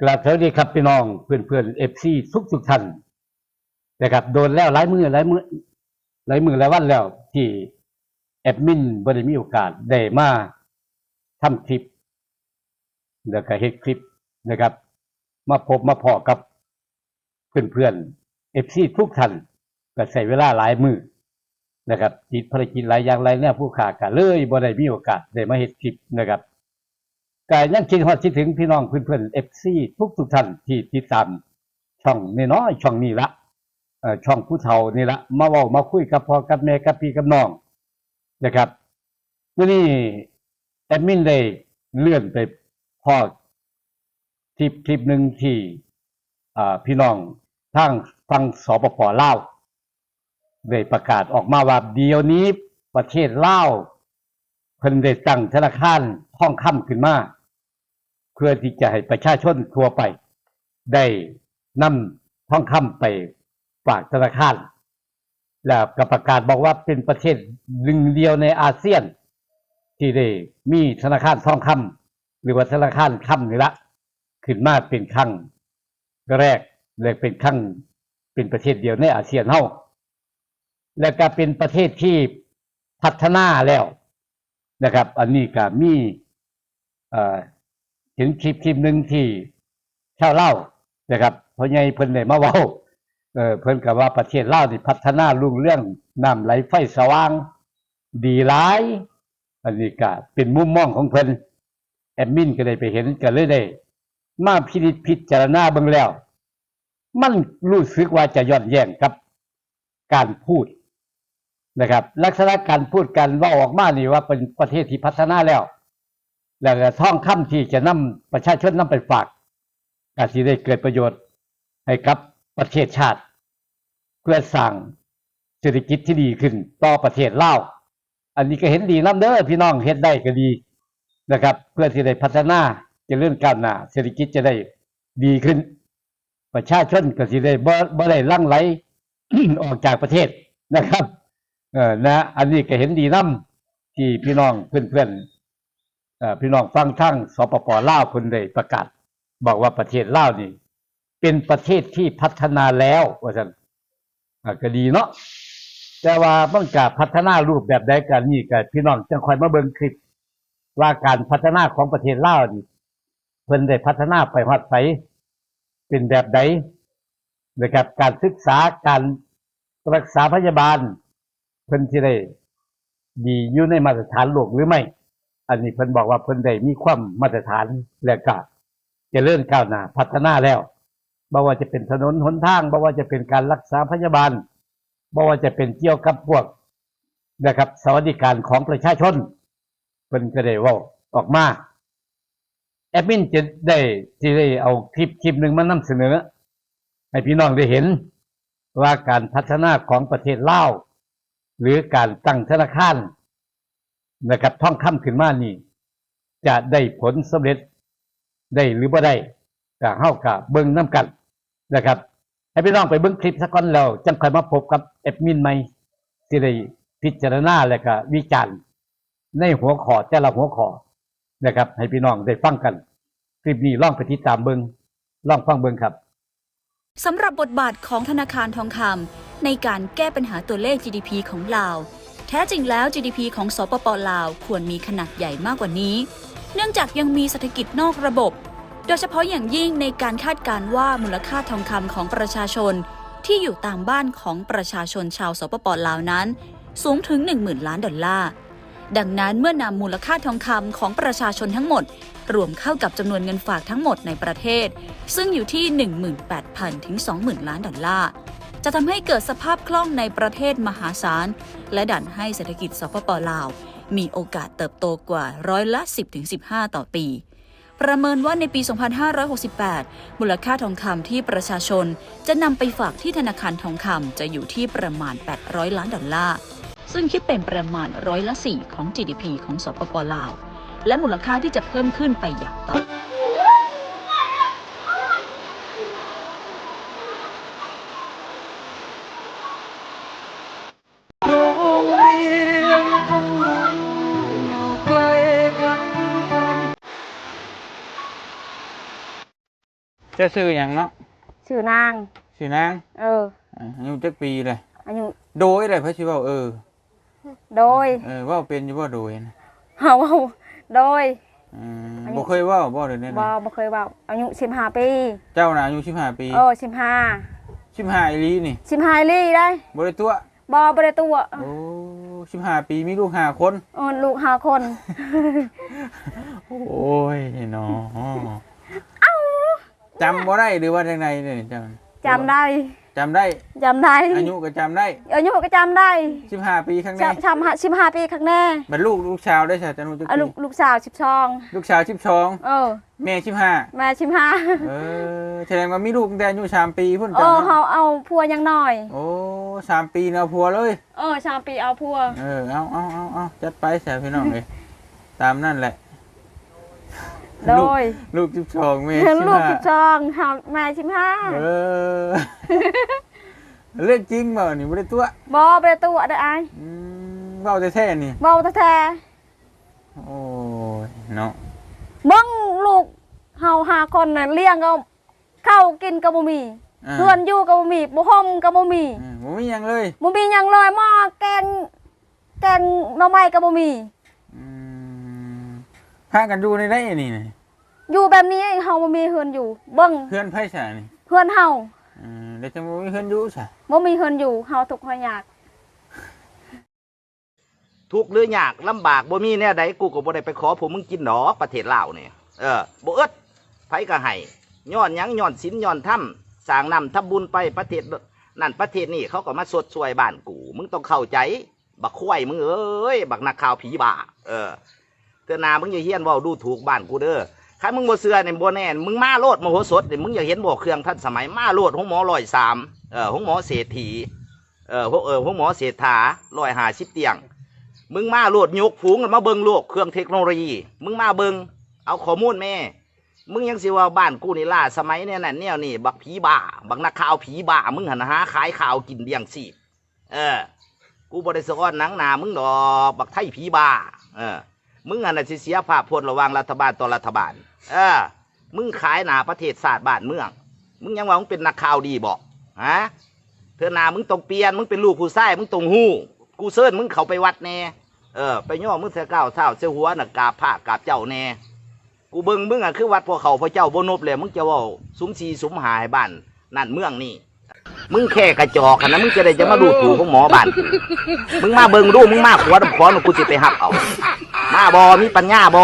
กราบสวัสดีครับพี่น้องเพื่อนเพื่อนเอฟซีทุกท่านนะครับโดนแล้วหลายมือหลายวันแล้วที่แอดมินบ่ได้มีโอกาสได้มาทำคลิปแล้วก็เฮ็ดคลิปนะครับมาพบมาพอกับเพื่อนเพื่อนเอฟซีทุกท่านก็ใช้เวลาหลายมือนะครับติดภารกิจหลายอย่างหลายแนวผู้ขาก็เลยบ่ได้มีโอกาสได้มาเฮ็ดคลิปนะครับก็ยังคิดฮอดคิดถึงพี่น้องเพื่อนๆ FC ทุกท่านที่ติดตามช่องน้อยๆช่องนี้ละช่องผู้เฒ่านี่ละมาเว้ามาคุยกับพ่อกับแม่กับพี่กับน้องนะครับมื้อนี้แอดมินได้เลื่อนไปพ่อคลิปหนึ่งที่พี่น้องทางฝั่งสปป.ลาวได้ประกาศออกมาว่าเดี๋ยวนี้ประเทศลาวเพิ่นได้ตั้งธนาคารทองคำขึ้นมาเพื่อที่จะให้ประชาชนทั่วไปได้นำทองคำไปฝากธนาคารแล้วก็ประกาศบอกว่าเป็นประเทศหนึ่งเดียวในอาเซียนที่ได้มีธนาคารทองคำหรือว่าธนาคารคำนี่ละขึ้นมาเป็นครั้งแรกเลยเป็นประเทศเดียวในอาเซียนเฮาและก็เป็นประเทศที่พัฒนาแล้วนะครับอันนี้ก็มีเห็นคลิปหนึ่งที่ชาวลาวนะครับพ่อใหญ่เพิ่นได้มาเว้าเพิ่นก็ว่าประเทศลาวนี่พัฒนารุ่งเรืองน้ำไหลไฟสว่างดีหลายอันนี้ก็เป็นมุมมองของเพิ่นแอดมินก็ได้ไปเห็นก็เลยได้มาพิจารณาเบิ่งแล้วมันรู้สึกว่าจะย้อนแย้งกับการพูดนะครับลักษณะการพูดกันว่าออกมานี่ว่าเป็นประเทศที่พัฒนาแล้วก็ทองคำที่จะนำประชาชนนำไปฝากก็สิได้เกิดประโยชน์ให้กับประเทศชาติเพื่อสร้างเศรษฐกิจที่ดีขึ้นต่อประเทศลาวอันนี้ก็เห็นดีนำเด้อพี่น้องเฮ็ดได้ก็ดีนะครับเพื่อที่ได้พัฒนาเจริญก้าวหน้าเศรษฐกิจจะได้ดีขึ้นประชาชนก็สิได้บ่ได้ลังไหล ออกจากประเทศนะครับนะอันนี้ก็เห็นดีนำที่พี่น้องเพื่อนพี่น้องฟังทั้งสปป.ลาวเพิ่นได้ประกาศบอกว่าประเทศลาวนี่เป็นประเทศที่พัฒนาแล้วว่าซั่นก็ดีเนาะแต่ว่ามันก็พัฒนารูปแบบใดกันนี่ก็พี่น้องจังค่อยมาเบิ่งคลิปว่าการพัฒนาของประเทศลาวนี่เพิ่นได้พัฒนาไปฮอดไสเป็นแบบใดนะครับการศึกษาการรักษาพยาบาลเพิ่นสิได้ดีอยู่ในมาตรฐานโลกหรือไม่อันนี้เพิ่นบอกว่าเพิ่นได้มีความมาตรฐานและก็เจริญก้าวหน้าพัฒนาแล้วบ่ว่าจะเป็นถนนหนทางบ่ว่าจะเป็นการรักษาพยาบาลบ่ว่าจะเป็นเกี่ยวกับพวกนะครับสวัสดิการของประชาชนเพิ่นก็ได้เว้าออกมาแอดมินจะได้เอาคลิปนึงมานำเสนอให้พี่น้องได้เห็นว่าการพัฒนาของประเทศลาวหรือการตั้งธนาคารนะครับทองคำขึ้นมานี่จะได้ผลสำเร็จได้หรือบ่ได้ก็เฮาก็เบิ่งนํกันนะครับให้พี่น้องไปเบิ่งคลิปซะก่อนแล้วจังค่อยมาพบกับแอดมินใหม่สิได้พิจารณาและก็วิจารณ์ในหัวข้อแต่ละหัวข้อนะครับให้พี่น้องได้ฟังกันคลิปนี้ลองไปติดตามเบิ่งลองฟังเบิ่งครับสำหรับบทบาทของธนาคารทองคำในการแก้ปัญหาตัวเลข GDP ของลาวแท้จริงแล้ว GDP ของสปป.ลาวควรมีขนาดใหญ่มากกว่านี้เนื่องจากยังมีเศรษฐกิจนอกระบบโดยเฉพาะอย่างยิ่งในการคาดการณ์ว่ามูลค่าทองคำของประชาชนที่อยู่ตามบ้านของประชาชนชาวสปป.ลาวนั้นสูงถึง 10,000 ล้านดอลลาร์ดังนั้นเมื่อนำมูลค่าทองคำของประชาชนทั้งหมดรวมเข้ากับจำนวนเงินฝากทั้งหมดในประเทศซึ่งอยู่ที่ 18,000 ถึง 20,000 ล้านดอลลาร์จะทำให้เกิดสภาพคล่องในประเทศมหาศาลและดันให้เศรษฐกิจสปป.ลาวมีโอกาสเติบโตกว่าร้อยละ 10-15 ต่อปีประเมินว่าในปี 2568 มูลค่าทองคำที่ประชาชนจะนำไปฝากที่ธนาคารทองคำจะอยู่ที่ประมาณ 800 ล้านดอลลาร์ซึ่งคิดเป็นประมาณร้อยละ 4 ของ GDP ของสปป.ลาวและมูลค่าที่จะเพิ่มขึ้นไปอย่างต่อ จะซื้อหยังเนาะ ชื่อนาง ชื่อนาง อายุจักปีเลย อายุ โดยเลยเพิ่นสิเว้าโดย เว้าเป็นอยู่บ่โดยนะ เฮาโดย บ่เคยเว้าบ่เดี๋ยวนี้ บ่เคยเว้าอายุ15 ปี เจ้าน่ะอายุ15 ปี 15 15อีหลีนี่ 15ลี่ได้ บ่ได้ตัว บ่ได้ตัว โอ้15 ปีมีลูก5คน ลูก5 คน โอ้ยเนาะจำบ่ได้หรือว่าจังไดเนี่ยเจ้า จำได้ จำได้ อายุก็จำได้ อายุก็จำได้ 15 ปีข้างใน 15 ปีข้างหน้า บัดลูกชาวได้ซะจังจักปี ลูกสาว12 ลูกชาว12แม่15 แม่15 แสดงว่ามีลูกตั้งแต่อายุ3 ปีพุ่นจัง เฮาเอาผัวยังน้อย โอ้3 ปีเนาะผัวเลย 3 ปีเอาผัว เอาจัดไปแสบพี่น้องเลย ตามนั่นแหละ โดย ลูก12แม่ ลูก 15 12เฮาแม่15 เรื่องจริงบ่นี่บ่ได้ตัว บ่ได้ตัวได้อาย เว้าแท้ๆนี่ เว้าแท้ โอ้ยเนาะ ๆมึงลูกเฮา5 คนน่ะเลี้ยงก็ข้าวกินก็บ่มีเพื่อนอยู่ก็บ่มีบ่ห่มก็บ่มี บ่มีหยังเลย บ่มีหยังเลยหม้อแกงหน่อไม้ก็บ่มี พากันอยู่ในได้นี่นะ อยู่แบบนี้เฮาบ่มีเฮือนอยู่เบิ่ง เพื่อนไผซะนี่ เฮือนเฮา แล้วจังบ่มีเพื่อนอยู่ซะ บ่มีเฮือนอยู่เฮาทุกข์ยาก ทุกข์หรือยากลำบากบ่มีแนวใดกูก็บ่ได้ไปขอผมมึงกินดอกประเทศลาวนี่บ่อึดไผก็ให้ย้อนหยังย้อนศีลย้อนธรรมสร้างนำทำบุญไปประเทศนั่นประเทศนี้เขาก็มาสวดช่วยบ้านกูมึงต้องเข้าใจบักควายมึงเอ้ยบักนักข่าวผีบ้าเตือนหน้ามึงอย่าเฮี้ยนเว้าดูถูกบ้านกูเด้อใครมึงบ่เชื่อนี่บ่แน่มึงมาโลดมโหสถนี่มึงอย่าเห็นบ่เครื่องทันสมัยมาโลดของหมอ103ของหมอเศรษฐีของหมอเศรษฐา150เตียงมึงมาโลดยกฝูงกันมาเบิ่งโลกเครื่องเทคโนโลยีมึงมาเบิ่งเอาข้อมูลแม่มึงยังสิว่าบ้านกูนี่ล่าสมัยเนี่ยนั่นแนวนี่บักผีบ้าบักนักข่าวผีบ้ามึงหันหาขายข่าวกินเลี้ยงชีพกูบ่ได้สะอ้อนหนังหนามึงดอกบักไทยผีบ้ามึงหันน่ะสิเสียภาพพจน์ระหว่างรัฐบาลต่อรัฐบาลมึงขายหน้าประเทศชาติบ้านเมืองมึงยังว่ามึงเป็นนักข่าวดีบ่ฮะเธอหน้ามึงต้องเปลี่ยนมึงเป็นลูกผู้ชายมึงต้องฮู้กูเชิญมึงเข้าไปวัดแน่ไปย่อมึงเสียก้าวเท้าเสียหัวน่ะกราบพระกราบเจ้าแน่กูเบิ่งมึงอ่ะคือวัดพวกเขาพระเจ้าบ่นบเลยมึงจะว่าสุมสีสุมหายบ้านนั่นเมืองนี่มึงแค่กระจอกนะมึงจะมาดูถูกของหมอบ้านกูมึงมาเบิ่งดูมึงมาขวดขอนกูสิไปหับเอามาบ่มีปัญญาบ่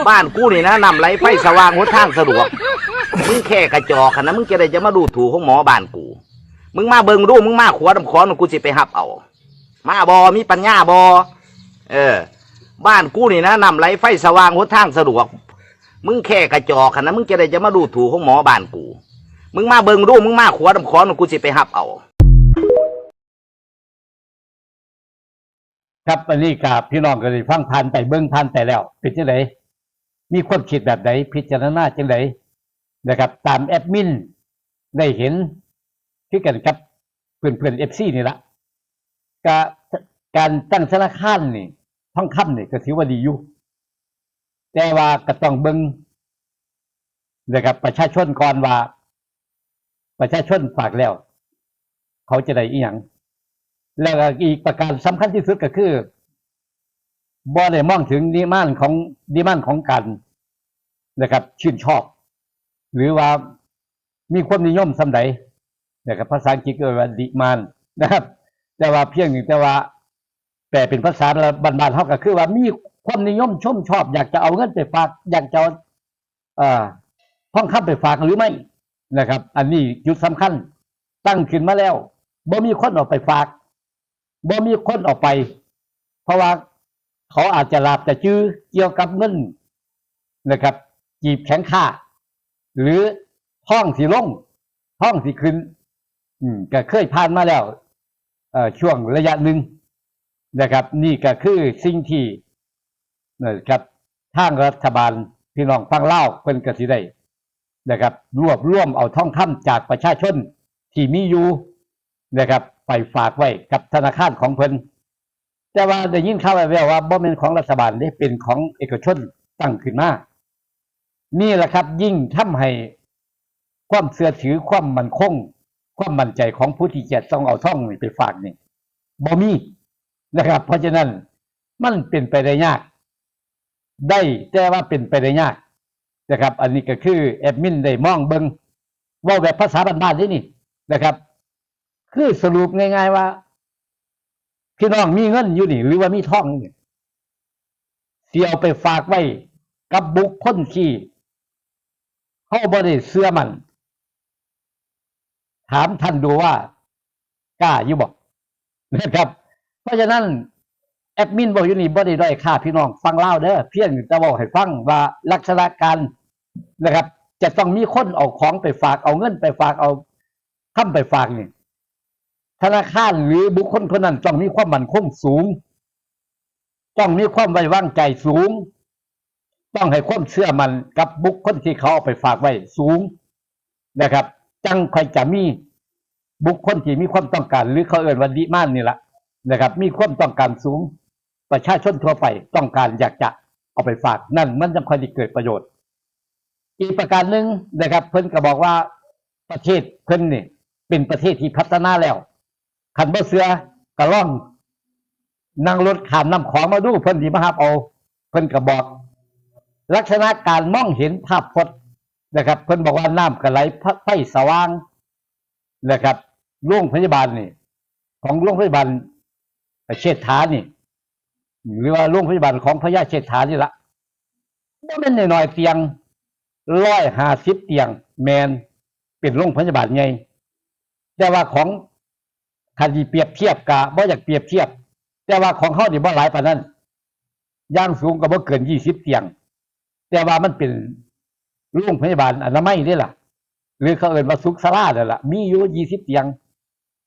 บ้านกูนี่นะนำไหลไฟสว่างหนทางสะดวกมึงแค่กระจอกนะมึงจะมาดูถูกของหมอบ้านกูมึงมาเบิ่งดูมึงมาขวดขอนกูสิไปหับเอามาบ่มีปัญญาบ่บ้านกูนี่นะนำไหลไฟสว่างหนทางสะดวกมึงแค่กระจอกนะมึงจะมาดูถูกของหมอบ้านกูมึงมาเบิ่งดูมึงมาขวดขอนกูสิไปหับเอาครับอันนี้กับพี่น้องก็ได้ฟังผ่านไปเบิ่งผ่านไปแล้วเป็นจังไดมีความคิดแบบใดพิจารณาจังไดนะครับตามแอดมินได้เห็นคือกันกับเพื่อนๆ FC นี่ละการตั้งธนาคารนี่ทองคำนี่ก็ถือว่าดีอยู่แต่ว่าก็ต้องเบิ่งนะครับประชาชนก่อนว่าประชาชนฝากแล้วเขาจะได้อีหยังแล้วก็อีกประการสำคัญที่สุดก็คือบ่ได้มองถึงดีมานของการนะครับชื่นชอบ หรือว่ามีความนิยมสำใดนะครับภาษาอังกฤษก็ว่าดีมานนะครับแต่ว่าเพียงแต่ว่าแปลเป็นภาษาบ้านๆเฮาก็คือว่ามีความนิยมชอบอยากจะเอาเงินไปฝากอยากจะทองคำไปฝากหรือไม่นะครับอันนี้จุดสำคัญตั้งขึ้นมาแล้วบ่มีคนออกไปฝากบ่มีคนออกไป เพราะว่าเขาอาจจะลาบแต่จื้อเกี่ยวกับเงินนะครับจีบแข็งค่าหรือท่องสีลงท่องสีขึ้นก็เคยผ่านมาแล้วช่วงระยะหนึ่งนะครับนี่ก็คือสิ่งที่นะครับทางรัฐบาลพี่น้องฟังเล่าเพิ่นก็สิได้นะครับรวบรวมเอาทองคำจากประชาชนที่มีอยู่นะครับไปฝากไว้กับธนาคารของเพิ่นแต่ว่าได้ยินข่าวแว่วๆว่าบ่แม่นของรัฐบาลเด้เป็นของเอกชนตั้งขึ้นมา นี่แหละครับ ยิ่งทำให้ความเชื่อถือความมั่นคงความมั่นใจของผู้ที่จะต้องเอาท่องนี่ไปฝากนี่บ่มีนะครับ เพราะฉะนั้นมันเป็นไปได้ยากได้แต่ว่าเป็นไปได้ยากนะครับ อันนี้ก็คือแอดมินได้มองเบิงเว่าแบบภาษาบ้านๆนี่นะครับ คือสรุปง่ายๆว่าพี่น้องมีเงินอยู่นี่หรือว่ามีท่องนี่เสียเอาไปฝากไว้กับบุคคลที่เขาบ่ได้เชื่อมันถามท่านดูว่ากล้าอยู่บ่นะครับ เพราะฉะนั้นแอดมินบอกอยู่นี่บ่ได้ด้อยค่าพี่น้องฟังเล่าเด้อเพียงจะบอกให้ฟังว่าลักษณะการนะครับ จะต้องมีคนเอาของไปฝากเอาเงินไปฝากเอาคำไปฝากนี่ธนาคารหรือบุคคลคนนั้นต้องมีความมั่นคงสูงต้องมีความไว้วางใจสูงต้องให้ความเชื่อมั่นกับบุคคลที่เขาเอาไปฝากไว้สูงนะครับ จังค่อยจะมีบุคคลที่มีความต้องการหรือเขาเอ่ยว่าดีมานนี่แหละนะครับ มีความต้องการสูงประชาชนทั่วไปต้องการอยากจะเอาไปฝากนั่นมันจะค่อยได้เกิดประโยชน์อีกประการหนึ่งนะครับ เพิ่นก็บอกว่าประเทศเพิ่นนี่เป็นประเทศที่พัฒนาแล้วคันบ่เสือก็ล่องนั่งรถข้ามน้ำของมาดูเพิ่นสิมารับเอาเพิ่นก็บอกลักษณะการมองเห็นภาพพจน์นะครับ เพิ่นบอกว่าน้ำก็ไหลไฟสว่างนะครับโรงพยาบาลนี่ของโรงพยาบาลเชษฐานี่หรือว่าโรงพยาบาลของพญาเชษฐานี่ละบ่แม่นน้อยๆเตียง150เตียงแมนเป็นโรงพยาบาลใหญ่แต่ว่าของคันสิเปรียบเทียบก็บ่อยากเปรียบเทียบแต่ว่าของเฮานี่บ่หลายปานนั้นอย่างสูงก็บ่เกิน20เตียงแต่ว่ามันเป็นโรงพยาบาลอนามัยนี่ล่ะหรือเขาเอิ้นว่าสุขศาลานั่นล่ะมีอยู่20เตียง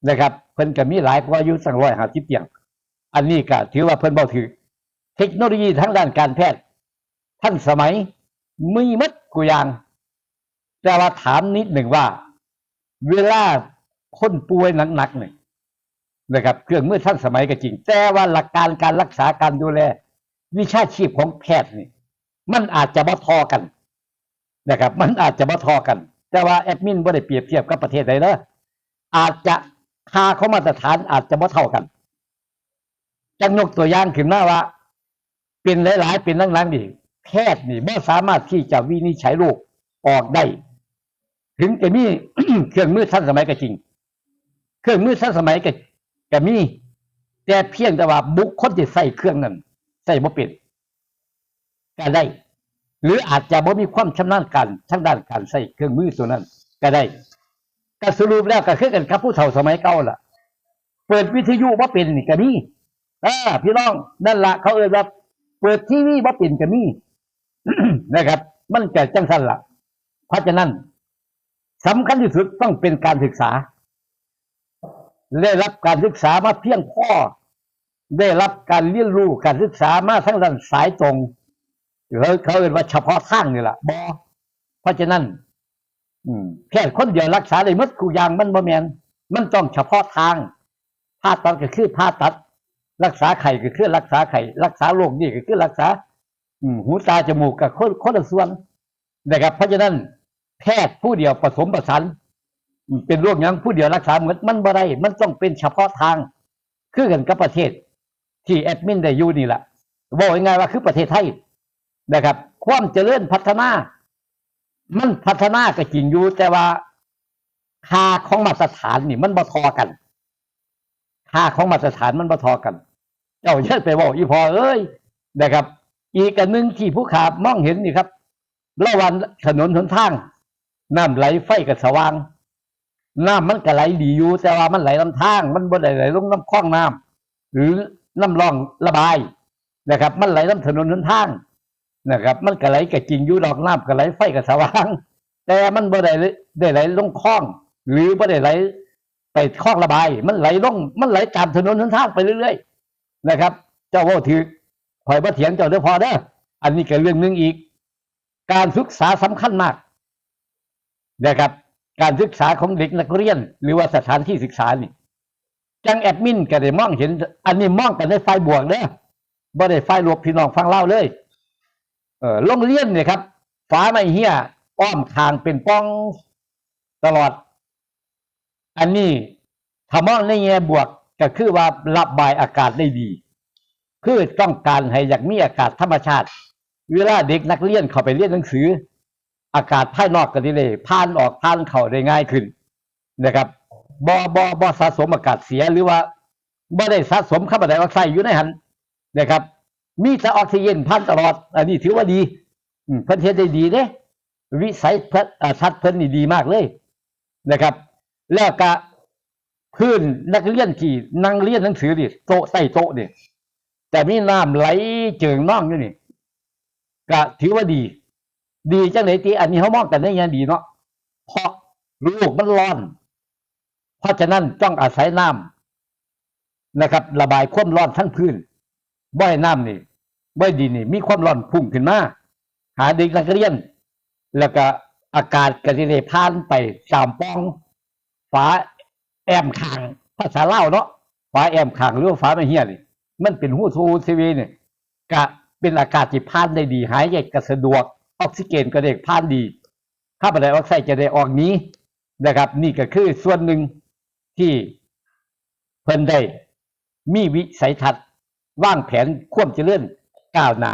นะครับเพิ่นก็มีหลายกว่าอยู่สัก150เตียงอันนี้ก็ถือว่าเพิ่นบ่ถือเทคโนโลยีทางด้านการแพทย์ทันสมัยมีหมดกูอย่างแต่ว่าถามนิดหนึ่งว่าเวลาคนป่วยหนักๆเนี่ยนะครับเครื่องมือทันสมัยก็จริงแต่ว่าหลักการการรักษาการดูแลวิชาชีพของแพทย์นี่มันอาจจะบ่ทอกันนะครับมันอาจจะบ่ทอกันแต่ว่าแอดมินบ่ได้เปรียบเทียบกับประเทศใดเด้ออาจจะค่าของมาตรฐานอาจจะบ่เท่ากันจังยกตัวอย่างขึ้นมาว่าเป็นหลายๆเป็นหลังๆนี่แพทย์นี่ไม่สามารถที่จะวินิจฉัยโรคออกได้ถึงจะมี เครื่องมือทันสมัยก็จริงเครื่องมือทันสมัยก็มีแต่เพียงแต่ว่าบุคคลที่ใส่เครื่องนั้นใส่บ่เป็นก็ได้หรืออาจจะบ่มีความชำนาญการทางด้านการใส่เครื่องมือตัวนั้นก็ได้ก็สรุปแล้วก็คือกันกับผู้เฒ่าสมัยเก่าล่ะเปิดวิทยุบ่เป็นนี่ก็มีพี่น้องนั่นล่ะเขาเอ่ยว่าเปิดทีวีบ่เป็นก็มี นะครับมันจะจังซั่นล่ะเพราะฉะนั้นสำคัญที่สุดต้องเป็นการศึกษาได้รับการศึกษามาเพียงพอได้รับการเรียนรู้การศึกษามาทั้งด้านสายตรงเขาเรียกว่าเฉพาะทางนี่แหละบ่เพราะฉะนั้นแค่คนเดียวรักษาได้หมดทุกอย่างมันบ่แม่นมันต้องเฉพาะทางผ่าตัดก็คือผ่าตัดรักษาไข้ก็คือรักษาไข้รักษาโรคนี่ก็คือรักษาหูตาจมูกกับคนละส่วนนะครับเพราะฉะนั้นแพทย์ผู้เดียวผสมผสานเป็นโรคหยังผู้เดียวรักษาเหมือนมันบ่ได้มันต้องเป็นเฉพาะทางคือกันกับประเทศที่แอดมินได้อยู่นี่แหละบอกง่ายๆว่าคือประเทศไทยนะครับความเจริญพัฒนามันพัฒนาก็จริงอยู่แต่ว่าค่าของมาตรฐานนี่มันบ่ทอกันค่าของมาตรฐานมันบ่ทอกันเจ้าอย่าไปบอกอีพอเอ้ยนะครับอีกอันหนึ่งที่ผู้ขามองเห็นนี่ครับระหว่างถนนหนทางน้ำไหลไฟก็สว่างน้ำมันก็ไหลดีอยู่แต่ว่ามันไหลลำทางมันบ่ได้ไหลลงน้ำคลองน้ำหรือน้ำร่องระบายนะครับมันไหลลำถนนหนทางนะครับมันก็ไหลก็จริงอยู่ดอกน้ำก็ไหลไฟก็สว่างแต่มันบ่ได้ไหลลงคลองหรือบ่ได้ไหลไปคลองระบายมันไหลลงมันไหลตามถนนหนทางไปเรื่อยๆนะครับเจ้าว่าถือคอยบ่เถียงเจ้าเด้อพอเด้ออันนี้ก็เรื่องนึงอีกการศึกษาสำคัญมากนะครับการศึกษาของเด็กนักเรียนหรือว่าสถานที่ศึกษานี่จังแอดมินก็ได้มองเห็นอันนี้มองกันในฝ่ายบวกเด้อบ่ได้ฝ่ายลบพี่น้องฟังเล่าเลยโรงเรียนเนี่ยครับ ฟ้าไม่เหี้ยอ้อมคางเป็นป้องตลอด อันนี้ถ้ามองในแง่บวกก็คือว่าระบายอากาศได้ดีคือต้องการให้อยากมีอากาศธรรมชาติเวลาเด็กนักเรียนเข้าไปเรียนหนังสืออากาศภายนอกก็ดีเลยผ่านออกผ่านเข้าได้ง่ายขึ้นนะครับบ่สะสมอากาศเสียหรือว่าบ่ได้สะสมคาร์บอนไดออกไซด์อยู่ในหันนะครับ มีแต่ออกซิเจนผ่านตลอดอันนี้ถือว่าดีเพิ่นเฮ็ดได้ดีเด้วิสัยทัศน์เพิ่นนี่ดีมากเลยนะครับแล้วก็พื้นนักเรียนที่นั่งเรียนหนังสือนี่โต๊ะใต้โต๊ะนี่แต่มีน้ำไหลเจิ่งน่องอยู่นี่ก็ถือว่าดีจังไหนที่อันนี้เขามองกันได้ยังดีเนาะเพราะลูกมันร้อนเพราะฉะนั้นต้องอาศัยน้ำนะครับระบายความร้อนทั้งพื้นบ่อยน้ำนี่บ่อยดินนี่มีความร้อนพุ่งขึ้นมาหาเด็กนักเรียนแล้วก็อากาศก็สิได้ผ่านไปตามป้องฝาแอมคางภาษาลาวเนาะฝาแอมคางหรือว่าฝาไม่เหี้ยนี่มันเป็นหูทูซีวีนี่ก็เป็นอากาศที่ผ่านได้ดีหายใจก็สะดวกออกซิเจนก็ได้ผ่านดีคาร์บอนไดออกไซด์จะได้ออกนี้นะครับนี่ก็คือส่วนหนึ่งที่เพิ่นได้มีวิสัยทัศน์วางแผนความเจริญก้าวหน้า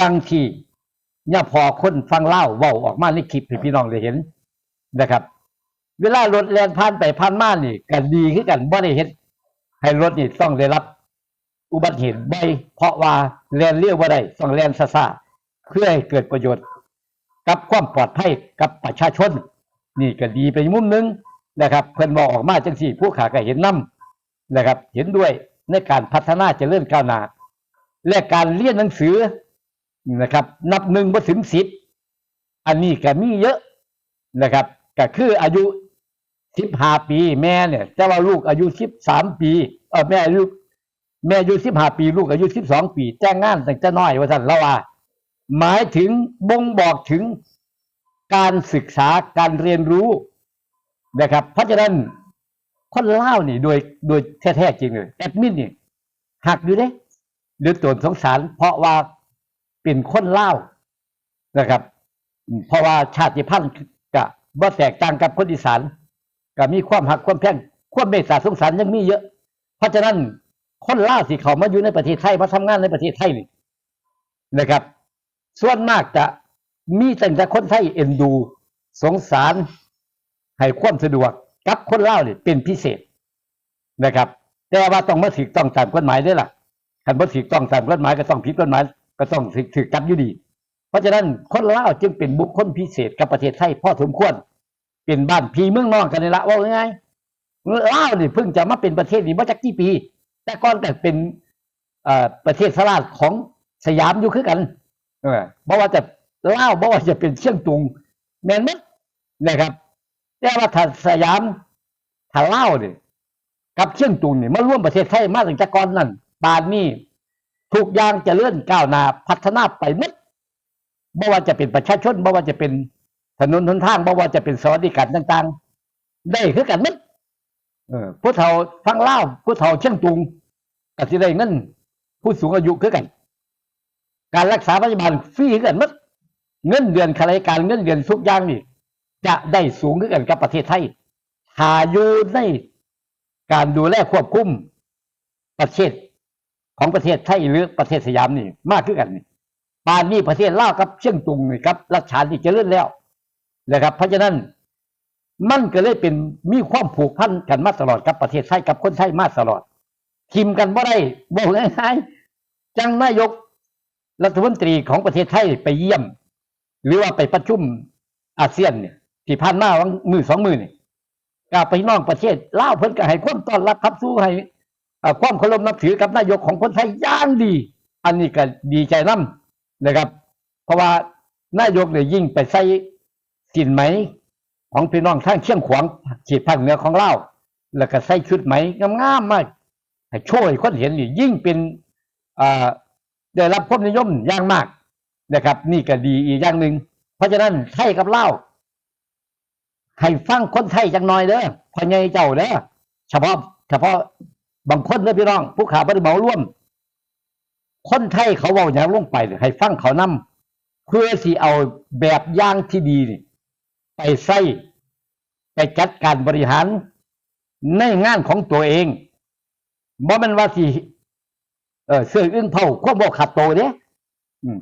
ดังที่ย่าพอคนฟังเล่าเว้าออกมาในคลิปให้พี่น้องได้เห็นนะครับเวลารถแล่นผ่านไปผ่านมานี่ก็ดีคือกันบ่ได้เฮ็ดให้รถนี่ต้องได้รับอุบัติเหตุบ่อยเพราะว่าแล่นเร็วบ่ได้ต้องแล่นช้าๆเพื่อให้เกิดประโยชน์กับความปลอดภัยกับประชาชนนี่ก็ดีไปมุมนึงนะครับเพิ่นบอกออกมาจังซี่ผู้ขาก็เห็นนำนะครับเห็นด้วยในการพัฒนาเจริญก้าวหน้าและการเรียนหนังสือนะครับนับ1บ่ถึง10อันนี้ก็มีเยอะนะครับก็คืออายุ15ปีแม่เนี่ยแต่ว่าลูกอายุ13ปีแม่อายุ15ปีลูกอายุ12ปีแต่งงานตั้งแต่น้อยว่าซั่นแล้วว่าหมายถึงบ่งบอกถึงการศึกษาการเรียนรู้นะครับเพราะฉะนั้นคนลาวนี่โดยแท้ๆจริงเลยแอดมินนี่หักอยู่เด้หรือตนสงสารเพราะว่าเป็นคนลาวนะครับเพราะว่าชาติพันธุ์ก็บ่แตกต่างกับคนอีสานก็มีความหักความแพงความเมตตาสงสารยังมีเยอะเพราะฉะนั้นคนลาวที่เขามาอยู่ในประเทศไทยมาทำงานในประเทศไทยนี่นะครับส่วนมากจะมีแต่คนไทยเอ็นดูสงสารให้ความสะดวกกับคนลาวนี่เป็นพิเศษนะครับแต่ว่าต้องมาถูกต้องตามกฎหมายด้วยล่ะคันบ่ถูกต้องตามกฎหมายก็ต้องผิดกฎหมายก็ต้องถูกจับอยู่ดีเพราะฉะนั้นคนลาวจึงเป็นบุคคลพิเศษกับประเทศไทยพอสมควรเป็นบ้านพี่เมืองน้องกันนี่ละว่าง่ายๆลาวนี่เพิ่งจะมาเป็นประเทศนี้บ่จักกี่ปีแต่ก่อนก็เป็นประเทศสลาดของสยามอยู่คือกันบ่ว่าจะลาวบ่ว่าจะเป็นเชียงตุงแม่นหมดนะครับแต่ว่าถ้าสยามถ้าลาวนี่กับเชียงตุงนี่มาร่วมประเทศไทยมาตั้งแต่ก่อนนั้นป่านนี้ทุกอย่างเจริญก้าวหน้าพัฒนาไปหมดบ่ว่าจะเป็นประชาชนบ่ว่าจะเป็นถนนหนทางบ่ว่าจะเป็นสวัสดิการต่างๆได้คือกันหมดผู้เฒ่าฟังลาวผู้เฒ่าเชียงตุงก็สิได้เงินผู้สูงอายุคือกันการรักษาพยาบาลฟรีคือกันหมดเงินเดือนข้าราชการเงินเดือนทุกอย่างนี่จะได้สูงขึ้นกันกับประเทศไทยหาอยู่ในการดูแลควบคุมประเทศของประเทศไทยหรือประเทศสยามนี่มากขึ้นกันนี่ป่านนี้ประเทศลาวกับเชียงตุงนี่ครับรัชฉานที่เจริญแล้วนะครับเพราะฉะนั้นมันก็เลยเป็นมีความผูกพันกันมาตลอดกับประเทศไทยกับคนไทยมาตลอดทิมกันบ่ได้บอกง่ายๆจังนายกรัฐมนตรีของประเทศไทยไปเยี่ยมหรือว่าไปประชุมอาเซียนเนี่ยที่ผ่านมาวันมือ2 มื้อนี่ก็ไปน้องประเทศลาวเพิ่นก็ให้ความต้อนรับครับสู้ให้ความเคารพนับถือกับนายกของคนไทยอย่างดีอันนี้ก็ดีใจนำนะครับเพราะว่านายกเนี่ยยิ่งไปใส่สินไหมของพี่น้องทางเชียงขวางเขตภาคเหนือของลาวแล้วก็ใส่ชุดไหมงามๆมากให้โชว์ให้คนเห็นนี่ยิ่งเป็นได้รับความนิยมอย่างมากนะครับนี่ก็ดีอีกอย่างหนึ่งเพราะฉะนั้นไทยกับลาวให้ฟังคนไทยจังหน่อยเด้อพ่อใหญ่เจ้าเด้อเฉพาะบางคนเด้อพี่น้องผู้ขาบ่ได้เหมารวมคนไทยเขาเว้าหยังลงไปให้ฟังเขาน เพื่อสิเอาแบบอย่างที่ดีนี่ไปใส่ไปจัดการบริหารในงานของตัวเองบ่แม่นว่าสิเสื้ออึ้งเผาความบ่ขัดโตเด้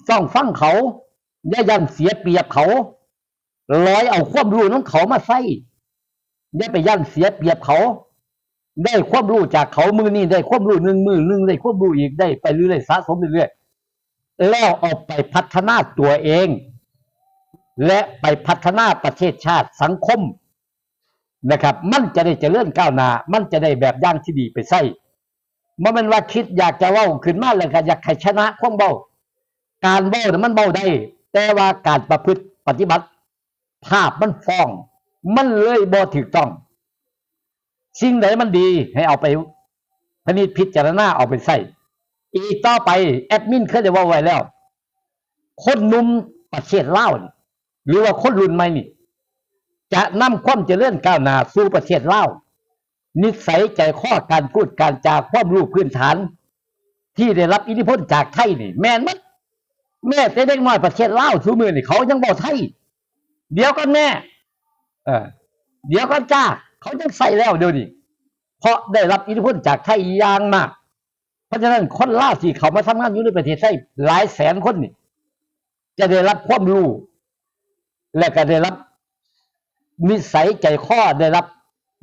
ต้องฟังเขาอย่ายันเสียเปรียบเขาร้อยเอาความรู้ของเขามาใส่อย่าไปยันเสียเปรียบเขาได้ความรู้จากเขามือนี้ได้ความรู้มือหนึ่งได้ความรู้อีกได้ไปเรื่อยๆสะสมเรื่อยๆแล้วเอาไปพัฒนาตัวเอง และไปพัฒนาประเทศชาติสังคมนะครับมันจะได้เจริญก้าวหน้ามันจะได้แบบอย่างที่ดีไปใส่เมื่อมันว่าคิดอยากจะเว้าขึ้นมาแล้วก็อยากให้ชนะความเว้าการเว้าเนี่ยมันเว้าได้แต่ว่าการประพฤติปฏิบัติภาพมันฟ้องมันเลยบ่ถูกต้องสิ่งไหนมันดีให้เอาไปพิจารณาเอาไปใส่อีกต่อไปแอดมินเคยได้ว่าไว้แล้วคนหนุ่มประเทศลาวหรือว่าคนรุ่นใหม่นี่จะนำความเจริญก้าวหน้าสู่ประเทศลาวนิสัยใจคอการพูดการจาความรู้พื้นฐานที่ได้รับอิทธิพลจากไทยนี่แม่นมั้ยแม่แต่เด็กน้อยประเทศลาวซุมื้อนี่เขายังบ่ไทยเดี๋ยวก่อนแม่เดี๋ยวก่อนจ้าเขายังใส่แล้วเดี๋ยวนี้เพราะได้รับอิทธิพลจากไทยอย่างมากเพราะฉะนั้นคนลาวที่เขามาทำงานอยู่ในประเทศไทยหลายแสนคนนี่จะได้รับความรู้และก็ได้รับนิสัยใจคอได้รับ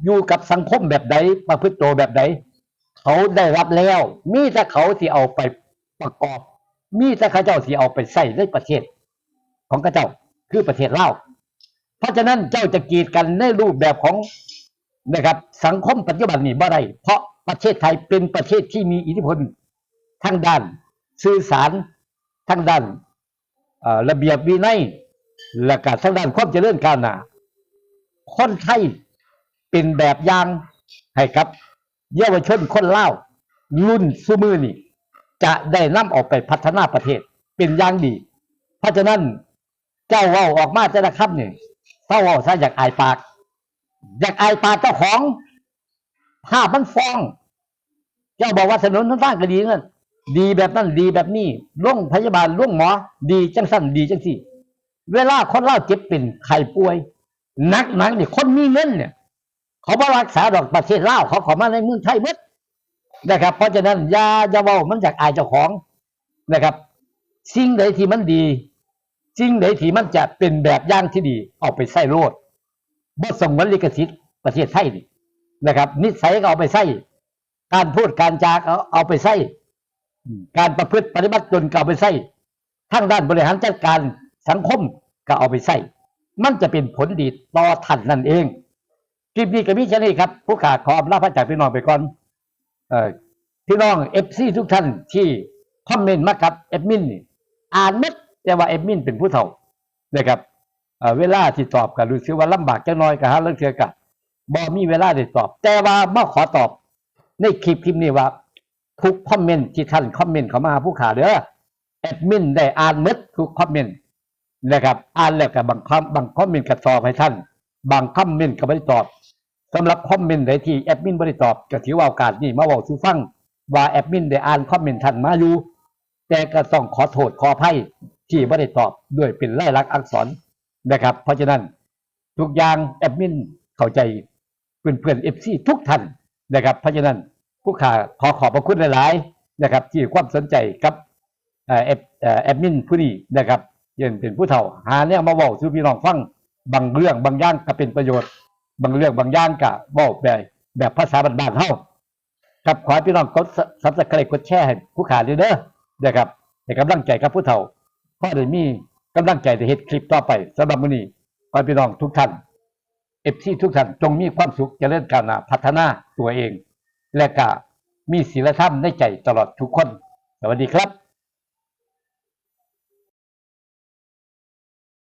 อยู่กับสังคมแบบใดประพฤติตัวแบบใดเขาได้รับแล้วมีแต่เขาที่เอาไปประกอบมีแต่เขาเจ้าที่เอาไปใส่ในประเทศของเขาเจ้าคือประเทศลาวเพราะฉะนั้นเจ้าจะกีดกันในรูปแบบของนะครับสังคมปัจจุบันนี้บ่ได้เพราะประเทศไทยเป็นประเทศที่มีอิทธิพลทั้งด้านสื่อสารทั้งด้านระเบียบวินัยและก็ทั้งด้านความเจริญก้าวหน้าคนไทยเป็นแบบอย่างให้กับเยาวชนคนลาวรุ่นซุมื้อนี้จะได้นำออกไปพัฒนาประเทศเป็นอย่างดีเพราะฉะนั้นเจ้าเว้าออกมาแต่ละคำนี่เจ้าเว้าซะอยากอายปากเจ้าของภาพมันฟ้องเจ้าบอกว่าถนนทางก็ดีนั่นดีแบบนั้นดีแบบนี้โรงพยาบาลโรงหมอดีจังซั่นดีจังซี่เวลาคนลาวเจ็บเป็นไข้ป่วยหนักนี่คนมีเงินเนี่ยเขาบ่รักษาดอกประเทศลาวเขาขอมาในเมืองไทยหมดนะครับเพราะฉะนั้นอย่าเว้ามันอยากอายเจ้าของนะครับสิ่งใดที่มันดีสิ่งใดที่มันจะเป็นแบบอย่างที่ดีเอาไปใส่โลดบ่สงวนลิขสิทธิ์ประเทศไทยนี่นะครับนิสัยก็เอาไปใส่การพูดการจาเอาไปใส่การประพฤติปฏิบัติตนก็เอาไปใส่ทั้งด้านบริหารจัดการสังคมก็เอาไปใส่มันจะเป็นผลดีต่อท่านนั่นเองคลิปนี้ก็มีแค่นี้ครับผู้ขาขออำลาพระจากพี่น้องไปก่อนพี่น้อง FC ทุกท่านที่คอมเมนต์มากับแอดมินนี่อ่านหมดแต่ว่าแอดมินเป็นผู้เฒ่านะครับเวลาที่ตอบก็รู้สึกว่าลำบากจังน้อยก็หาเรื่องเทื่อก็บ่มีเวลาได้ตอบแต่ว่ามาขอตอบในคลิปนี้ว่าทุกคอมเมนต์ที่ท่านคอมเมนต์เข้ามาผู้ขาเด้อแอดมินได้อ่านหมดทุกคอมเมนต์นะครับอ่านแล้วก็บางคอมเมนต์ก็ตอบให้ท่านบางคอมเมนต์ก็บ่ได้ตอบสำหรับคอมเมนต์ใดที่แอดมินบ่ได้ตอบก็ถือว่าโอกาสนี้มาเว้าสู่ฟังว่าแอดมินได้อ่านคอมเมนต์ท่านมาอยู่แต่ก็ต้องขอโทษขออภัยที่บ่ได้ตอบด้วยเป็นลายลักษณ์อักษรนะครับเพราะฉะนั้นทุกอย่างแอดมินเข้าใจเพื่อนๆ FC ทุกท่านนะครับเพราะฉะนั้นผู้ข่าขอบพระคุณหลายๆนะครับที่ความสนใจกับแอดมินผู้นี้นะครับยังเป็นผู้เฒ่าหาแนวมาเว้าสู่พี่น้องฟังบางเรื่องบางอย่างก็เป็นประโยชน์บางเรื่องบางอย่างก็เว้าแบบภาษาบ้านๆเฮาครับขอให้พี่น้องกด Subscribe กดแชร์ให้ผู้ข่าด้วยเด้อนะครับให้กำลังใจกับผู้เฒ่าเพราะได้มีกำลังใจจะเฮ็ดคลิปต่อไปสำหรับมื้อนี้ขอให้พี่น้องทุกท่าน FC ทุกท่านจงมีความสุขเจริญก้าวหน้าพัฒนาตัวเองและก็มีศีลธรรมในใจตลอดทุกคนสวัสดีครับ